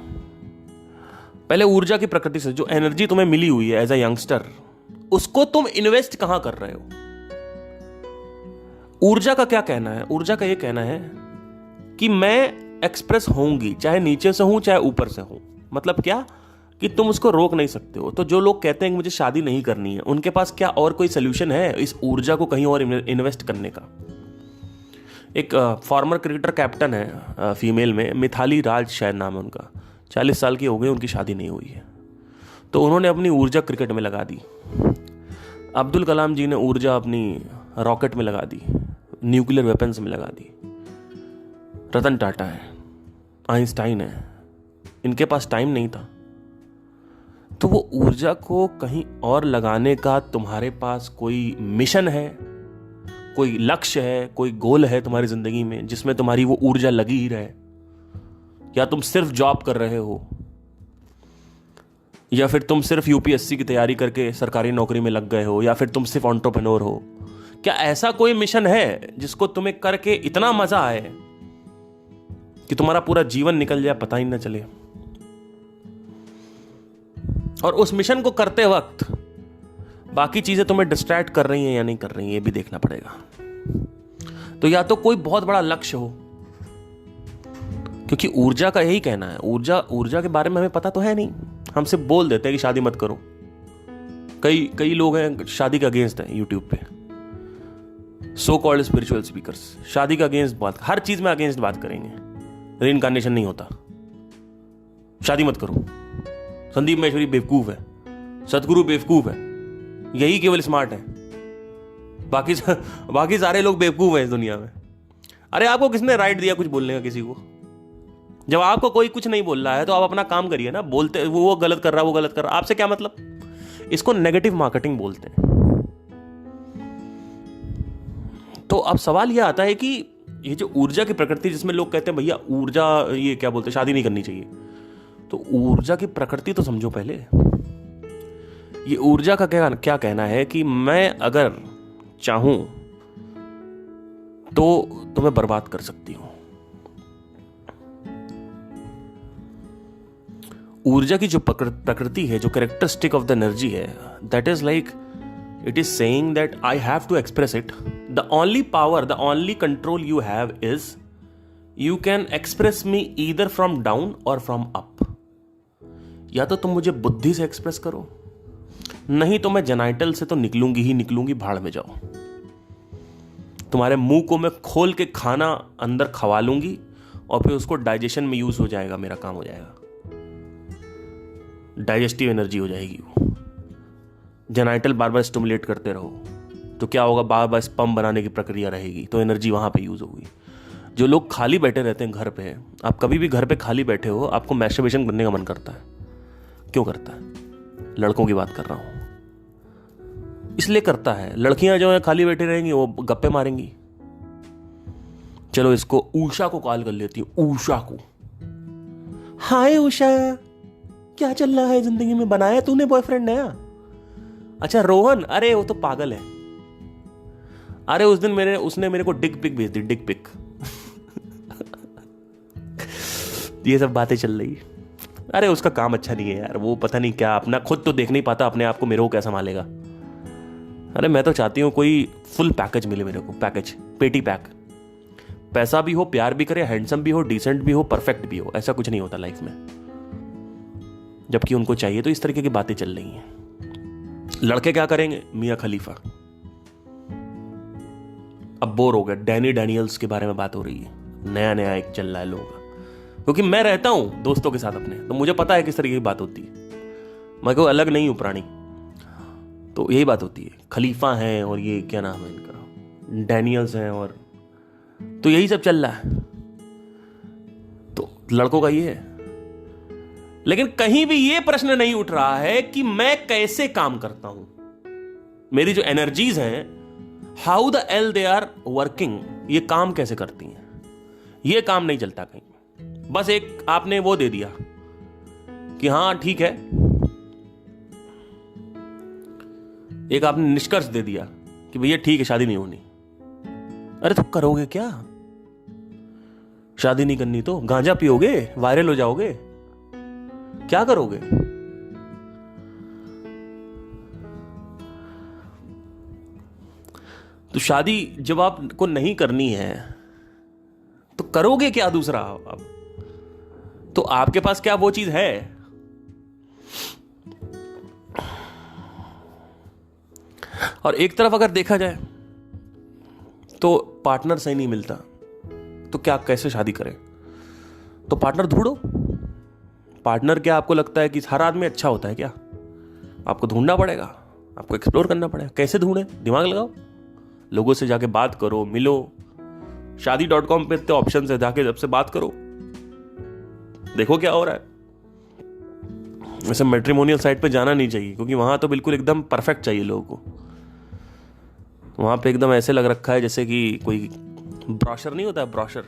Speaker 1: पहले। ऊर्जा की प्रकृति से जो एनर्जी तुम्हें मिली हुई है एज अ यंगस्टर, उसको तुम इन्वेस्ट कहां कर रहे हो? ऊर्जा का क्या कहना है? ऊर्जा का यह कहना है कि मैं एक्सप्रेस होंगी, चाहे नीचे से हूं चाहे ऊपर से हूं। मतलब क्या? कि तुम उसको रोक नहीं सकते हो। तो जो लोग कहते हैं कि मुझे शादी नहीं करनी है, उनके पास क्या और कोई सोल्यूशन है इस ऊर्जा को कहीं और इन्वेस्ट करने का? एक फॉर्मर क्रिकेटर कैप्टन है फीमेल में, मिथाली राज शायद नाम है उनका, 40 साल की हो गई, उनकी शादी नहीं हुई है। तो उन्होंने अपनी ऊर्जा क्रिकेट में लगा दी। अब्दुल कलाम जी ने ऊर्जा अपनी रॉकेट में लगा दी, न्यूक्लियर वेपन्स में लगा दी। रतन टाटा है, आइंस्टाइन है, इनके पास टाइम नहीं था। तो वो ऊर्जा को कहीं और लगाने का तुम्हारे पास कोई मिशन है, कोई लक्ष्य है, कोई गोल है तुम्हारी जिंदगी में जिसमें तुम्हारी वो ऊर्जा लगी ही रहे? या तुम सिर्फ जॉब कर रहे हो, या फिर तुम सिर्फ यूपीएससी की तैयारी करके सरकारी नौकरी में लग गए हो, या फिर तुम सिर्फ एंटरप्रेन्योर हो? क्या ऐसा कोई मिशन है जिसको तुम्हें करके इतना मजा आए कि तुम्हारा पूरा जीवन निकल जाए, पता ही ना चले? और उस मिशन को करते वक्त बाकी चीजें तुम्हें डिस्ट्रैक्ट कर रही हैं या नहीं कर रही हैं, ये भी देखना पड़ेगा। तो या तो कोई बहुत बड़ा लक्ष्य हो, क्योंकि ऊर्जा का यही कहना है, ऊर्जा के बारे में हमें पता तो है नहीं। हमसे बोल देते हैं कि शादी मत करो। कई लोग हैं शादी के अगेंस्ट हैं यूट्यूब पे, सो कॉल्ड स्पिरिचुअल स्पीकर्स, शादी का अगेंस्ट बात, हर चीज में अगेंस्ट बात करेंगे। रीइंकार्नेशन नहीं होता, शादी मत करो, संदीप महेश्वरी बेवकूफ है, सतगुरु बेवकूफ है, यही केवल स्मार्ट है, बाकी सारे लोग बेवकूफ हैं इस दुनिया में। अरे आपको किसने राइट दिया कुछ बोलने का किसी को? जब आपको कोई कुछ नहीं बोल रहा है तो आप अपना काम करिए ना। बोलते वो गलत कर रहा है, वो गलत कर रहा है, आपसे क्या मतलब? इसको नेगेटिव मार्केटिंग बोलते हैं। तो अब सवाल यह आता है कि ये जो ऊर्जा की प्रकृति, जिसमें लोग कहते हैं भैया ऊर्जा, ये क्या बोलते हैं, शादी नहीं करनी चाहिए, तो ऊर्जा की प्रकृति तो समझो पहले। ये ऊर्जा का क्या कहना है कि मैं अगर चाहूं तो तुम्हें बर्बाद कर सकती हूं। ऊर्जा की जो प्रकृति है, जो कैरेक्टरिस्टिक ऑफ द एनर्जी है, that is like it is saying that I have to express it. The only power, the only control you have is you can express me either from down or from up. या तो तुम मुझे बुद्धि से express करो, नहीं तो मैं जेनाइटल से तो निकलूंगी ही निकलूंगी, भाड़ में जाओ। तुम्हारे मुंह को मैं खोल के खाना अंदर खवा लूंगी और फिर उसको डाइजेशन में यूज हो जाएगा, मेरा काम हो जाएगा, डाइजेस्टिव एनर्जी हो जाएगी। वो जेनाइटल बार बार स्टिमुलेट करते रहो तो क्या होगा, बार बार स्पर्म बनाने की प्रक्रिया रहेगी, तो एनर्जी वहां पे यूज होगी। जो लोग खाली बैठे रहते हैं घर पे, आप कभी भी घर पे खाली बैठे हो, आपको मैस्टरबेशन करने का मन करता है। क्यों करता है? लड़कों की बात कर रहा हूं, इसलिए करता है। लड़कियां जो है खाली बैठी रहेंगी, वो गप्पे मारेंगी। चलो इसको उषा को कॉल कर लेती हूँ। उषा को, हाय उषा, क्या चल रहा है जिंदगी में? बनाया तूने बॉयफ्रेंड नया? अच्छा रोहन, अरे वो तो पागल है। अरे उस दिन उसने मेरे को डिक पिक भेज दी, डिक पिक। ये सब बातें चल रही। अरे उसका काम अच्छा नहीं है यार, वो पता नहीं क्या, अपना खुद तो देख नहीं पाता अपने आप को, मेरे को क्या संभालेगा? अरे मैं तो चाहती हूं कोई फुल पैकेज मिले मेरे को, पैकेज, पेटी पैक। पैसा भी हो, प्यार भी करे, हैंडसम भी हो, डिसेंट भी हो, परफेक्ट भी हो। ऐसा कुछ नहीं होता लाइफ में, जबकि उनको चाहिए। तो इस तरीके की बातें चल रही हैं। लड़के क्या करेंगे? मियां खलीफा। अब बोर हो गए, डैनी डैनियल्स के बारे में बात हो रही है, नया नया एक चल रहा है लोगों का। क्योंकि मैं रहता हूं दोस्तों के साथ अपने, तो मुझे पता है किस तरीके की बात होती है। मैं कोई अलग नहीं हूं प्राणी, तो यही बात होती है। खलीफा हैं और ये क्या नाम है इनका, डैनियल्स हैं, और तो यही सब चल रहा है। तो लड़कों का ये है। लेकिन कहीं भी ये प्रश्न नहीं उठ रहा है कि मैं कैसे काम करता हूं, मेरी जो एनर्जीज हैं, how the hell they are working, ये काम कैसे करती हैं। ये काम नहीं चलता कहीं। बस एक आपने वो दे दिया कि हां ठीक है, एक आपने निष्कर्ष दे दिया कि भैया ठीक है शादी नहीं होनी। अरे तो करोगे क्या? शादी नहीं करनी तो गांजा पियोगे, वायरल हो जाओगे, क्या करोगे? तो शादी जब आपको नहीं करनी है तो करोगे क्या दूसरा? आप तो आपके पास क्या वो चीज है? और एक तरफ अगर देखा जाए तो पार्टनर सही नहीं मिलता, तो क्या, कैसे शादी करें? तो पार्टनर ढूंढो। पार्टनर क्या आपको लगता है कि हर आदमी अच्छा होता है क्या? आपको ढूंढना पड़ेगा, आपको एक्सप्लोर करना पड़ेगा। कैसे ढूंढें? दिमाग लगाओ, लोगों से जाके बात करो, मिलो। शादी.com पे इतने ऑप्शन है, जाके सबसे बात करो, देखो क्या हो रहा है। वैसे मैट्रिमोनियल साइट पे जाना नहीं चाहिए, क्योंकि वहां तो बिल्कुल एकदम परफेक्ट चाहिए लोगों को। वहां पे एकदम ऐसे लग रखा है जैसे कि कोई ब्रोशर नहीं होता है, ब्रोशर।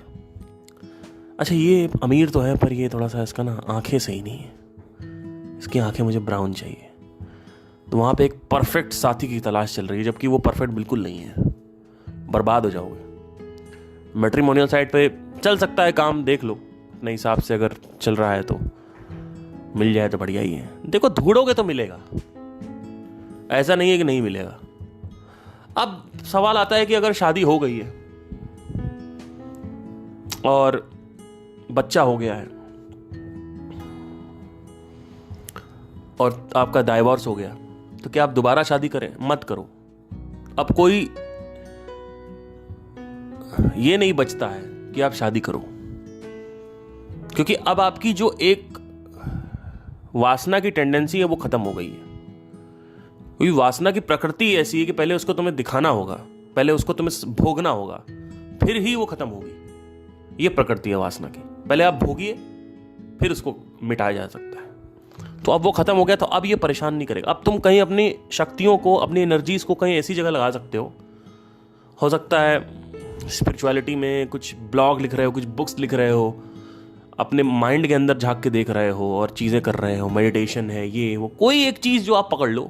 Speaker 1: अच्छा, ये अमीर तो है पर ये थोड़ा सा इसका ना आंखें सही नहीं है, इसकी आंखें मुझे ब्राउन चाहिए। तो वहां पे एक परफेक्ट साथी की तलाश चल रही है, जबकि वो परफेक्ट बिल्कुल नहीं है। बर्बाद हो जाओगे। मैट्रिमोनियल साइट पे चल सकता है काम, देख लो अपने हिसाब से, अगर चल रहा है तो मिल जाए तो बढ़िया ही है। देखो, ढूंढोगे तो मिलेगा, ऐसा नहीं है कि नहीं मिलेगा। अब सवाल आता है कि अगर शादी हो गई है और बच्चा हो गया है और आपका डाइवोर्स हो गया, तो क्या आप दोबारा शादी करें? मत करो। अब कोई ये नहीं बचता है कि आप शादी करो, क्योंकि अब आपकी जो एक वासना की टेंडेंसी है वो खत्म हो गई है। क्योंकि वासना की प्रकृति ऐसी है कि पहले उसको तुम्हें दिखाना होगा, पहले उसको तुम्हें भोगना होगा, फिर ही वो खत्म होगी। ये प्रकृति है वासना की। पहले आप भोगिए, फिर उसको मिटाया जा सकता है। तो अब वो खत्म हो गया, तो अब ये परेशान नहीं करेगा। अब तुम कहीं अपनी शक्तियों को, अपनी एनर्जीज को कहीं ऐसी जगह लगा सकते हो सकता है स्पिरिचुअलिटी में कुछ ब्लॉग लिख रहे हो, कुछ बुक्स लिख रहे हो, अपने माइंड के अंदर झांक के देख रहे हो और चीज़ें कर रहे हो, मेडिटेशन है, ये वो, कोई एक चीज़ जो आप पकड़ लो,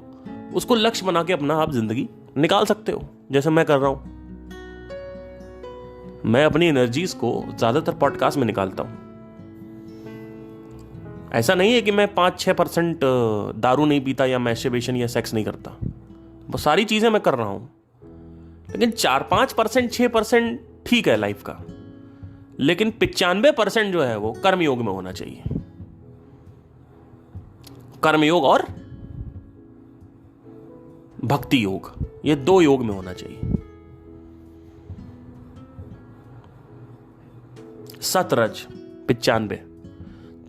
Speaker 1: उसको लक्ष्य बना के अपना आप जिंदगी निकाल सकते हो, जैसे मैं कर रहा हूं। मैं अपनी एनर्जीज को ज्यादातर पॉडकास्ट में निकालता हूं। ऐसा नहीं है कि मैं 5-6% दारू नहीं पीता या मैस्टरबेशन या सेक्स नहीं करता, वो सारी चीजें मैं कर रहा हूं। लेकिन 4-5%, 6% ठीक है लाइफ का, लेकिन 95% जो है वो कर्मयोग में होना चाहिए। कर्मयोग और भक्ति योग, ये 2 योग में होना चाहिए। सतरज 95,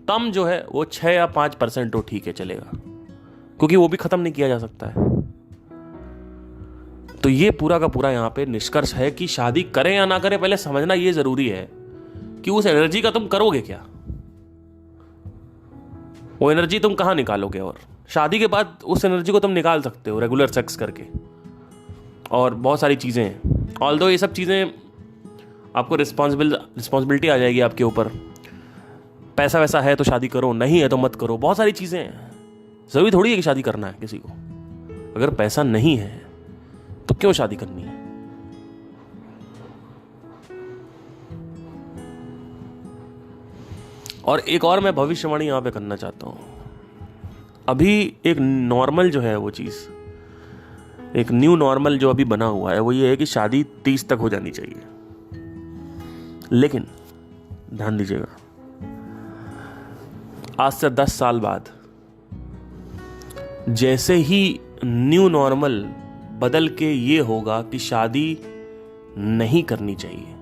Speaker 1: तम जो है वो 6 या 5% तो ठीक है, चलेगा, क्योंकि वो भी खत्म नहीं किया जा सकता है। तो ये पूरा का पूरा यहां पे निष्कर्ष है कि शादी करें या ना करें, पहले समझना ये जरूरी है कि उस एनर्जी का तुम करोगे क्या, वो एनर्जी तुम कहां निकालोगे। और शादी के बाद उस एनर्जी को तुम निकाल सकते हो रेगुलर सेक्स करके, और बहुत सारी चीजें हैं। ऑल्दो ये सब चीजें आपको रिस्पॉन्सिबिलिटी आ जाएगी आपके ऊपर। पैसा वैसा है तो शादी करो, नहीं है तो मत करो, बहुत सारी चीजें हैं। जरूरी थोड़ी है कि शादी करना है किसी को। अगर पैसा नहीं है तो क्यों शादी करनी है? और एक और मैं भविष्यवाणी यहां पे करना चाहता हूं। अभी एक नॉर्मल जो है वो चीज, एक न्यू नॉर्मल जो अभी बना हुआ है, वो ये है कि शादी 30 तक हो जानी चाहिए। लेकिन ध्यान दीजिएगा, आज से 10 साल बाद जैसे ही न्यू नॉर्मल बदल के ये होगा कि शादी नहीं करनी चाहिए,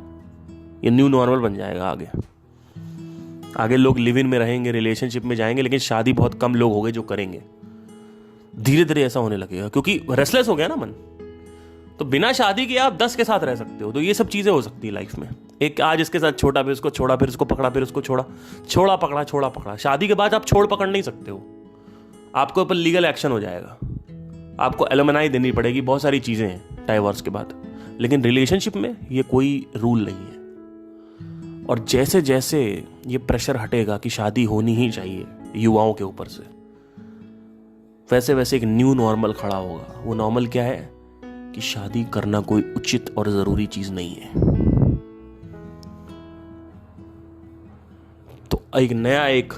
Speaker 1: ये न्यू नॉर्मल बन जाएगा। आगे लोग लिव इन में रहेंगे, रिलेशनशिप में जाएंगे, लेकिन शादी बहुत कम लोग हो गए जो करेंगे। धीरे धीरे ऐसा होने लगेगा, क्योंकि रेस्टलेस हो गया ना मन। तो बिना शादी के आप 10 के साथ रह सकते हो। तो ये सब चीजें हो सकती है लाइफ में। एक आज इसके साथ छोटा, फिर उसको छोड़ा, फिर उसको पकड़ा, फिर उसको छोड़ा, छोड़ा पकड़ा, छोड़ा पकड़ा। शादी के बाद आप छोड़ पकड़ नहीं सकते हो, आपके ऊपर लीगल एक्शन हो जाएगा, आपको एलुमनाई देनी पड़ेगी, बहुत सारी चीजें हैं डाइवोर्स के बाद। लेकिन रिलेशनशिप में ये कोई रूल नहीं है। और जैसे जैसे ये प्रेशर हटेगा कि शादी होनी ही चाहिए युवाओं के ऊपर से, वैसे वैसे एक न्यू नॉर्मल खड़ा होगा। वो नॉर्मल क्या है कि शादी करना कोई उचित और जरूरी चीज नहीं है। तो एक नया एक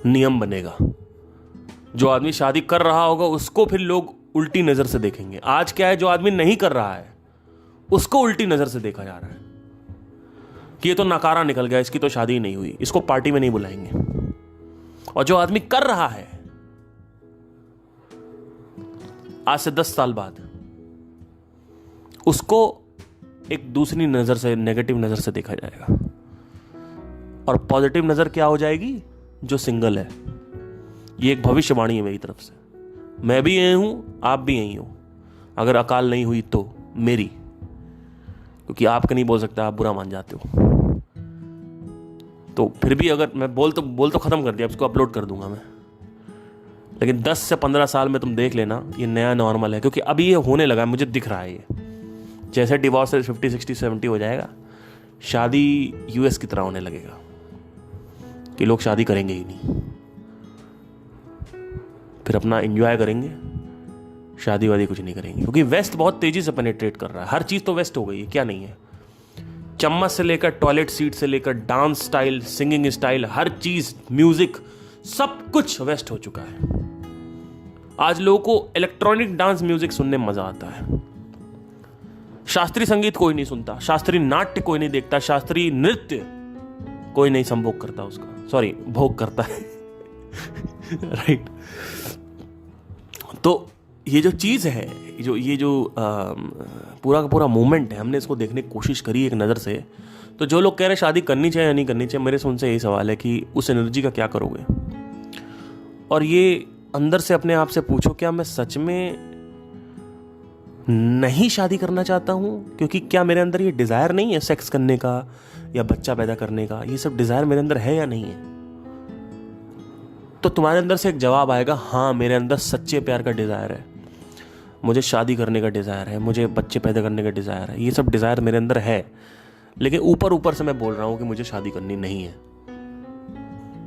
Speaker 1: नियम बनेगा। जो आदमी शादी कर रहा होगा उसको फिर लोग उल्टी नजर से देखेंगे। आज क्या है, जो आदमी नहीं कर रहा है उसको उल्टी नजर से देखा जा रहा है कि ये तो नकारा निकल गया, इसकी तो शादी नहीं हुई, इसको पार्टी में नहीं बुलाएंगे। और जो आदमी कर रहा है आज से 10 साल बाद, उसको एक दूसरी नज़र से, नेगेटिव नज़र से देखा जाएगा, और पॉजिटिव नज़र क्या हो जाएगी? जो सिंगल है। ये एक भविष्यवाणी है मेरी तरफ से। मैं भी यही हूं, आप भी यही हो। अगर अकाल नहीं हुई तो मेरी, क्योंकि आपका नहीं बोल सकता, आप बुरा मान जाते हो। तो फिर भी अगर मैं बोल तो खत्म कर दिया, इसको अपलोड कर दूंगा मैं, लेकिन 10 से 15 साल में तुम देख लेना, ये नया नॉर्मल है। क्योंकि अभी ये होने लगा है, मुझे दिख रहा है। ये जैसे डिवोर्स 50, 60, 70 हो जाएगा, शादी यूएस की तरह होने लगेगा कि लोग शादी करेंगे ही नहीं, फिर अपना एंजॉय करेंगे, शादी वादी कुछ नहीं करेंगे। क्योंकि वेस्ट बहुत तेजी से पेनिट्रेट कर रहा है। हर चीज़ तो वेस्ट हो गई है, क्या नहीं है। चम्मच से लेकर टॉयलेट सीट से लेकर डांस स्टाइल, सिंगिंग स्टाइल, हर चीज, म्यूजिक, सब कुछ वेस्ट हो चुका है। आज लोगों को इलेक्ट्रॉनिक डांस म्यूजिक सुनने में मजा आता है। शास्त्रीय संगीत कोई नहीं सुनता, शास्त्रीय नाट्य कोई नहीं देखता, शास्त्रीय नृत्य कोई नहीं संभोग करता उसका, सॉरी भोग करता है राइट। तो ये जो चीज़ है, ये जो पूरा का पूरा मूवमेंट है, हमने इसको देखने की कोशिश करी एक नज़र से। तो जो लोग कह रहे शादी करनी चाहिए या नहीं करनी चाहिए, मेरे से उनसे यही सवाल है कि उस एनर्जी का क्या करोगे। और ये अंदर से अपने आप से पूछो, क्या मैं सच में नहीं शादी करना चाहता हूँ? क्योंकि क्या मेरे अंदर ये डिज़ायर नहीं है सेक्स करने का या बच्चा पैदा करने का? ये सब डिज़ायर मेरे अंदर है या नहीं है? तो तुम्हारे अंदर से एक जवाब आएगा, हाँ मेरे अंदर सच्चे प्यार का डिज़ायर है, मुझे शादी करने का डिज़ायर है, मुझे बच्चे पैदा करने का डिज़ायर है। ये सब डिज़ायर मेरे अंदर है, लेकिन ऊपर ऊपर से मैं बोल रहा हूँ कि मुझे शादी करनी नहीं है,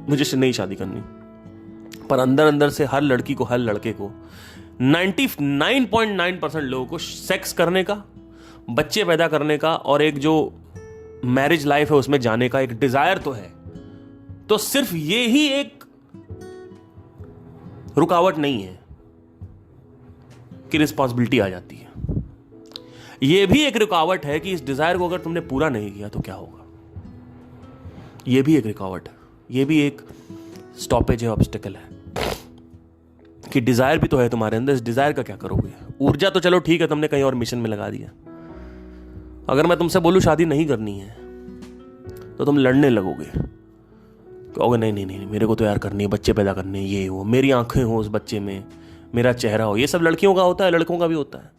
Speaker 1: मुझे नहीं शादी करनी। पर अंदर अंदर से हर लड़की को, हर लड़के को, 99.9% लोगों को सेक्स करने का, बच्चे पैदा करने का और एक जो मैरिज लाइफ है उसमें जाने का एक डिज़ायर तो है। तो सिर्फ ये ही एक रुकावट नहीं है कि रिस्पॉन्सिबिलिटी आ जाती है। यह भी एक रुकावट है कि इस डिजायर को अगर तुमने पूरा नहीं किया तो क्या होगा। यह भी एक रुकावट है, यह भी एक स्टॉपेज है, ऑब्स्टिकल है कि डिजायर भी तो है तुम्हारे अंदर। इस डिजायर का क्या करोगे? ऊर्जा तो चलो ठीक है, तुमने कहीं और मिशन में लगा दिया। अगर मैं तुमसे बोलूं शादी नहीं करनी है तो तुम लड़ने लगोगे, कहोगे नहीं नहीं नहीं, मेरे को तो यार करनी है, बच्चे पैदा करने, ये हो, मेरी आंखें हो उस बच्चे में, मेरा चेहरा हो। ये सब लड़कियों का होता है, लड़कों का भी होता है।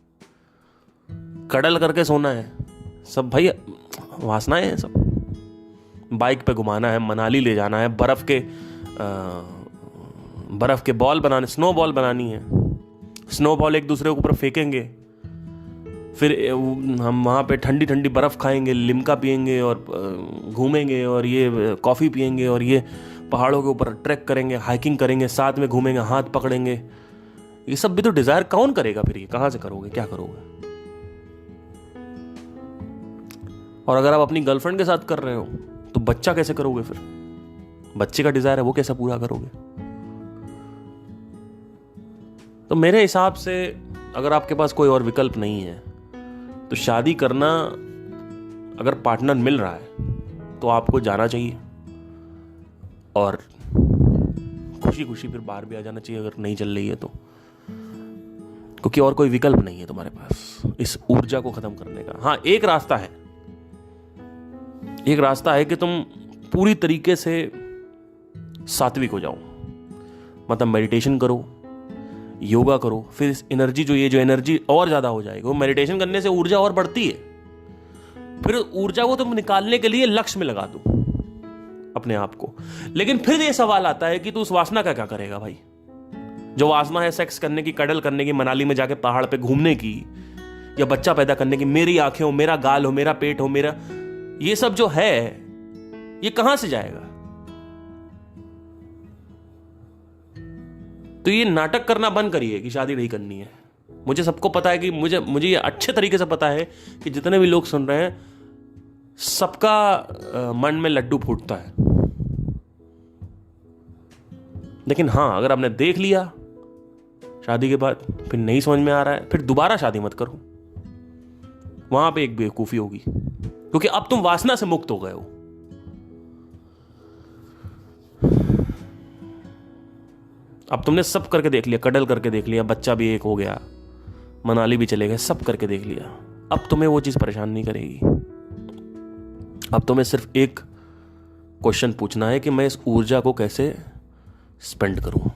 Speaker 1: कडल करके सोना है, सब भाई वासनाएं हैं सब। बाइक पे घुमाना है, मनाली ले जाना है, बर्फ के बॉल बनाने, स्नो बॉल बनानी है, स्नो बॉल एक दूसरे के ऊपर फेंकेंगे, फिर हम वहाँ पे ठंडी ठंडी बर्फ़ खाएंगे, लिम्का पियेंगे और घूमेंगे, और ये कॉफ़ी पियेंगे, और ये पहाड़ों के ऊपर ट्रैक करेंगे, हाइकिंग करेंगे, साथ में घूमेंगे, हाथ पकड़ेंगे। ये सब भी तो डिज़ायर कौन करेगा? फिर ये कहाँ से करोगे, क्या करोगे? और अगर आप अपनी गर्लफ्रेंड के साथ कर रहे हो तो बच्चा कैसे करोगे? फिर बच्चे का डिज़ायर है, वो कैसे पूरा करोगे? तो मेरे हिसाब से अगर आपके पास कोई और विकल्प नहीं है तो शादी करना, अगर पार्टनर मिल रहा है तो आपको जाना चाहिए और खुशी खुशी फिर बाहर भी आ जाना चाहिए अगर नहीं चल रही है तो, क्योंकि और कोई विकल्प नहीं है तुम्हारे पास इस ऊर्जा को खत्म करने का। हाँ, एक रास्ता है, एक रास्ता है कि तुम पूरी तरीके से सात्विक हो जाओ, मतलब मेडिटेशन करो, योगा करो, फिर इस एनर्जी जो एनर्जी और ज्यादा हो जाएगी। वो मेडिटेशन करने से ऊर्जा और बढ़ती है, फिर ऊर्जा को तुम निकालने के लिए लक्ष्य में लगा दो अपने आप को। लेकिन फिर ये सवाल आता है कि तू उस वासना का क्या करेगा भाई? जो वासना है सेक्स करने की, कडल करने की, मनाली में जाके पहाड़ पे घूमने की, या बच्चा पैदा करने की, मेरी आंखें हो, मेरा गाल हो, मेरा पेट हो, मेरा ये सब जो है ये कहां से जाएगा? तो ये नाटक करना बंद करिए कि शादी नहीं करनी है। मुझे सबको पता है कि मुझे ये अच्छे तरीके से पता है कि जितने भी लोग सुन रहे हैं सबका मन में लड्डू फूटता है। लेकिन हाँ, अगर आपने देख लिया शादी के बाद फिर नहीं समझ में आ रहा है, फिर दोबारा शादी मत करो। वहां पे एक बेवकूफी होगी, क्योंकि अब तुम वासना से मुक्त हो गए हो। अब तुमने सब करके देख लिया, कडल करके देख लिया, बच्चा भी एक हो गया, मनाली भी चले गए, सब करके देख लिया। अब तुम्हें वो चीज़ परेशान नहीं करेगी। अब तुम्हें सिर्फ एक क्वेश्चन पूछना है कि मैं इस ऊर्जा को कैसे स्पेंड करूं।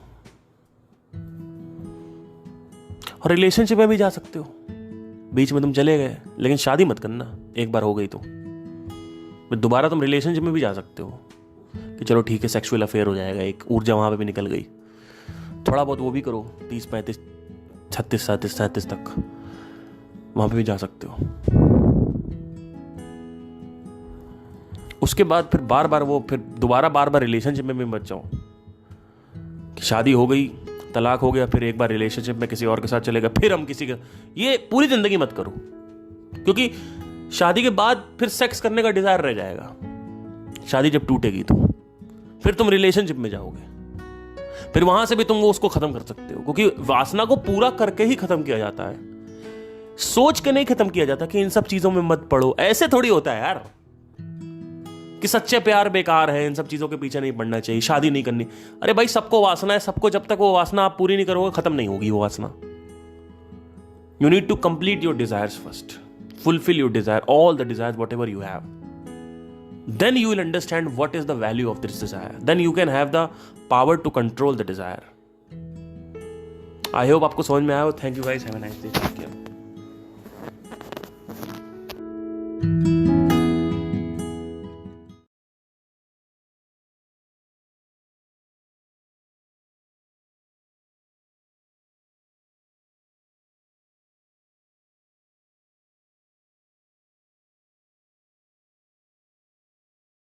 Speaker 1: और रिलेशनशिप में भी जा सकते हो, बीच में तुम चले गए, लेकिन शादी मत करना, एक बार हो गई तो फिर दोबारा तुम रिलेशनशिप में भी जा सकते हो कि चलो ठीक है सेक्सुअल अफेयर हो जाएगा, एक ऊर्जा वहां पे भी निकल गई, थोड़ा बहुत वो भी करो, 30 35 36 37 तक वहां पे भी जा सकते हो। उसके बाद फिर बार बार रिलेशनशिप में भी मत जाओ कि शादी हो गई, तलाक हो गया, फिर एक बार रिलेशनशिप में किसी और के साथ चलेगा, फिर हम किसी का, ये पूरी जिंदगी मत करो, क्योंकि शादी के बाद फिर सेक्स करने का डिजायर रह जाएगा। शादी जब टूटेगी तो फिर तुम रिलेशनशिप में जाओगे, फिर वहां से भी तुम वो उसको खत्म कर सकते हो, क्योंकि वासना को पूरा करके ही खत्म किया जाता है, सोच के नहीं खत्म किया जाता कि इन सब चीजों में मत पड़ो। ऐसे थोड़ी होता है यार कि सच्चे प्यार बेकार है, इन सब चीजों के पीछे नहीं पड़ना चाहिए, शादी नहीं करनी। अरे भाई सबको वासना है, सबको, जब तक वो वासना आप पूरी नहीं करोगे खत्म नहीं होगी वो वासना। You need to complete your desires first, fulfill your desire, all the desires whatever you have, then you will understand what is the value of this desire, then you can have the power to control the desire. I hope आपको समझ में आया हो। Thank you guys, have a nice day, take care.